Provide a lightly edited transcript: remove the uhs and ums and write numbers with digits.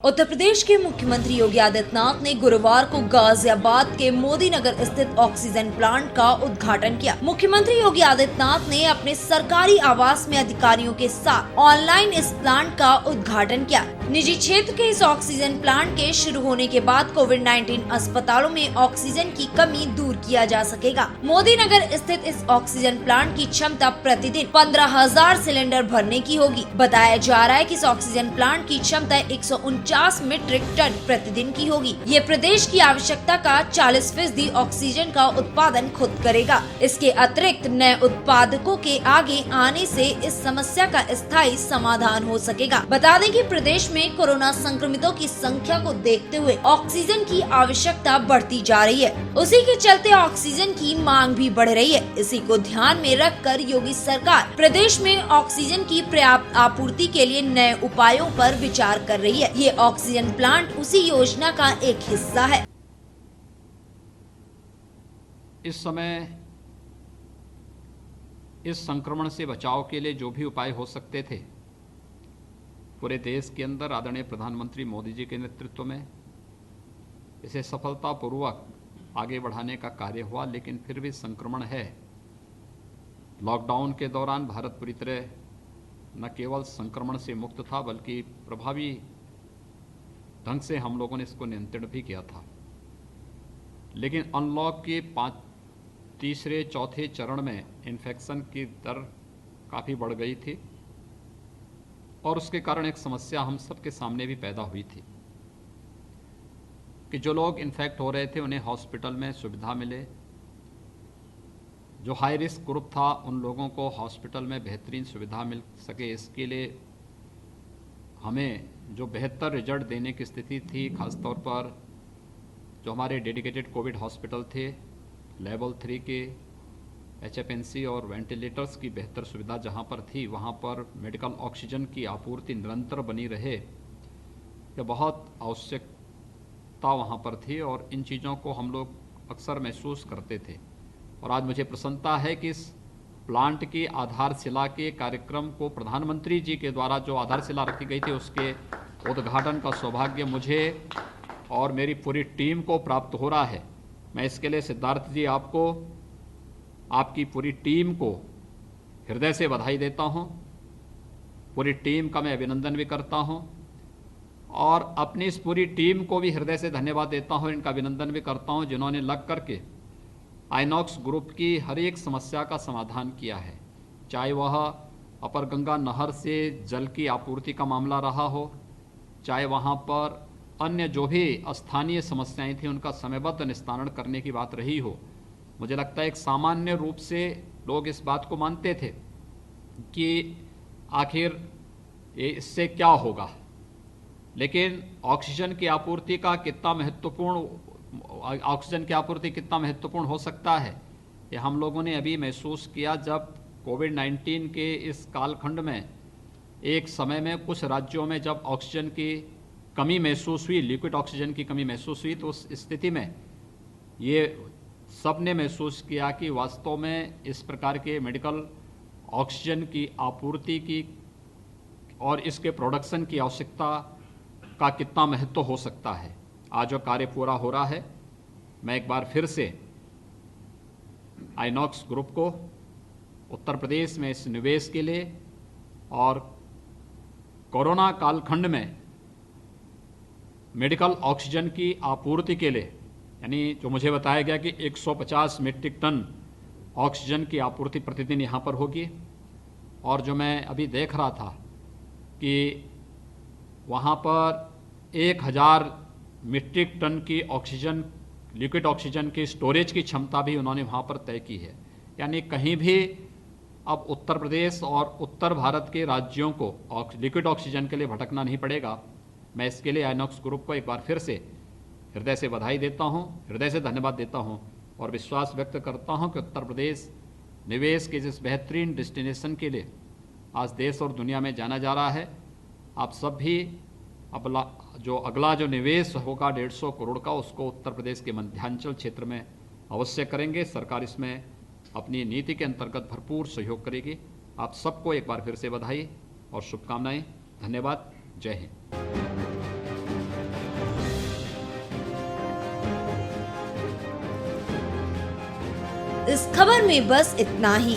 उत्तर प्रदेश के मुख्यमंत्री योगी आदित्यनाथ ने गुरुवार को गाजियाबाद के मोदी नगर स्थित ऑक्सीजन प्लांट का उद्घाटन किया। मुख्यमंत्री योगी आदित्यनाथ ने अपने सरकारी आवास में अधिकारियों के साथ ऑनलाइन इस प्लांट का उद्घाटन किया। निजी क्षेत्र के इस ऑक्सीजन प्लांट के शुरू होने के बाद कोविड-19 अस्पतालों में ऑक्सीजन की कमी दूर किया जा सकेगा। मोदी नगर स्थित इस ऑक्सीजन प्लांट की क्षमता प्रतिदिन 15,000 सिलेंडर भरने की होगी। बताया जा रहा है कि इस ऑक्सीजन प्लांट की क्षमता 149 मीट्रिक टन प्रतिदिन की होगी। ये प्रदेश की आवश्यकता का 40% ऑक्सीजन का उत्पादन खुद करेगा। इसके अतिरिक्त नए उत्पादकों के आगे आने से इस समस्या का स्थायी समाधान हो सकेगा। बता दें कि प्रदेश में कोरोना संक्रमितों की संख्या को देखते हुए ऑक्सीजन की आवश्यकता बढ़ती जा रही है। उसी के चलते ऑक्सीजन की मांग भी बढ़ रही है। इसी को ध्यान में रखकर योगी सरकार प्रदेश में ऑक्सीजन की पर्याप्त आपूर्ति के लिए नए उपायों पर विचार कर रही है। ये ऑक्सीजन प्लांट उसी योजना का एक हिस्सा है। इस समय इस संक्रमण से बचाव के लिए जो भी उपाय हो सकते थे, पूरे देश के अंदर आदरणीय प्रधानमंत्री मोदी जी के नेतृत्व में इसे सफलतापूर्वक आगे बढ़ाने का कार्य हुआ। लेकिन फिर भी संक्रमण है। लॉकडाउन के दौरान भारत पूरी तरह न केवल संक्रमण से मुक्त था, बल्कि प्रभावी ढंग से हम लोगों ने इसको नियंत्रण भी किया था। लेकिन अनलॉक के तीसरे चौथे चरण में इन्फेक्शन की दर काफ़ी बढ़ गई थी और उसके कारण एक समस्या हम सबके सामने भी पैदा हुई थी कि जो लोग इन्फेक्ट हो रहे थे उन्हें हॉस्पिटल में सुविधा मिले। जो हाई रिस्क ग्रुप था उन लोगों को हॉस्पिटल में बेहतरीन सुविधा मिल सके, इसके लिए हमें जो बेहतर रिजल्ट देने की स्थिति थी, खासतौर पर जो हमारे डेडिकेटेड कोविड हॉस्पिटल थे, लेवल 3 के HFNC और वेंटिलेटर्स की बेहतर सुविधा जहां पर थी, वहां पर मेडिकल ऑक्सीजन की आपूर्ति निरंतर बनी रहे, यह बहुत आवश्यकता वहां पर थी और इन चीज़ों को हम लोग अक्सर महसूस करते थे। और आज मुझे प्रसन्नता है कि इस प्लांट की आधारशिला के कार्यक्रम को प्रधानमंत्री जी के द्वारा जो आधारशिला रखी गई थी उसके उद्घाटन का सौभाग्य मुझे और मेरी पूरी टीम को प्राप्त हो रहा है। मैं इसके लिए सिद्धार्थ जी, आपको, आपकी पूरी टीम को हृदय से बधाई देता हूं। पूरी टीम का मैं अभिनंदन भी करता हूं और अपनी इस पूरी टीम को भी हृदय से धन्यवाद देता हूं, इनका अभिनंदन भी करता हूं जिन्होंने लग करके आइनॉक्स ग्रुप की हर एक समस्या का समाधान किया है। चाहे वह अपर गंगा नहर से जल की आपूर्ति का मामला रहा हो, चाहे वहां पर अन्य जो भी स्थानीय समस्याएं थी उनका समयबद्ध निस्तारण करने की बात रही हो। मुझे लगता है एक सामान्य रूप से लोग इस बात को मानते थे कि आखिर इससे क्या होगा, लेकिन ऑक्सीजन की आपूर्ति कितना महत्वपूर्ण हो सकता है, ये हम लोगों ने अभी महसूस किया जब कोविड-19 के इस कालखंड में एक समय में कुछ राज्यों में जब ऑक्सीजन की कमी महसूस हुई, लिक्विड ऑक्सीजन की कमी महसूस हुई, तो उस स्थिति में ये सब ने महसूस किया कि वास्तव में इस प्रकार के मेडिकल ऑक्सीजन की आपूर्ति की और इसके प्रोडक्शन की आवश्यकता का कितना महत्व हो सकता है। आज जो कार्य पूरा हो रहा है, मैं एक बार फिर से आइनॉक्स ग्रुप को उत्तर प्रदेश में इस निवेश के लिए और कोरोना कालखंड में मेडिकल ऑक्सीजन की आपूर्ति के लिए, यानी जो मुझे बताया गया कि 150 मीट्रिक टन ऑक्सीजन की आपूर्ति प्रतिदिन यहाँ पर होगी। और जो मैं अभी देख रहा था कि वहाँ पर 1000 मीट्रिक टन की ऑक्सीजन, लिक्विड ऑक्सीजन की स्टोरेज की क्षमता भी उन्होंने वहाँ पर तय की है। यानी कहीं भी अब उत्तर प्रदेश और उत्तर भारत के राज्यों को लिक्विड ऑक्सीजन के लिए भटकना नहीं पड़ेगा। मैं इसके लिए आइनॉक्स ग्रुप को एक बार फिर से हृदय से बधाई देता हूं, हृदय से धन्यवाद देता हूं और विश्वास व्यक्त करता हूं कि उत्तर प्रदेश निवेश के जिस बेहतरीन डेस्टिनेशन के लिए आज देश और दुनिया में जाना जा रहा है, आप सब भी अगला जो निवेश होगा 150 करोड़ का, उसको उत्तर प्रदेश के मध्यांचल क्षेत्र में अवश्य करेंगे। सरकार इसमें अपनी नीति के अंतर्गत भरपूर सहयोग करेगी। आप सबको एक बार फिर से बधाई और शुभकामनाएं। धन्यवाद। जय हिंद। इस खबर में बस इतना ही।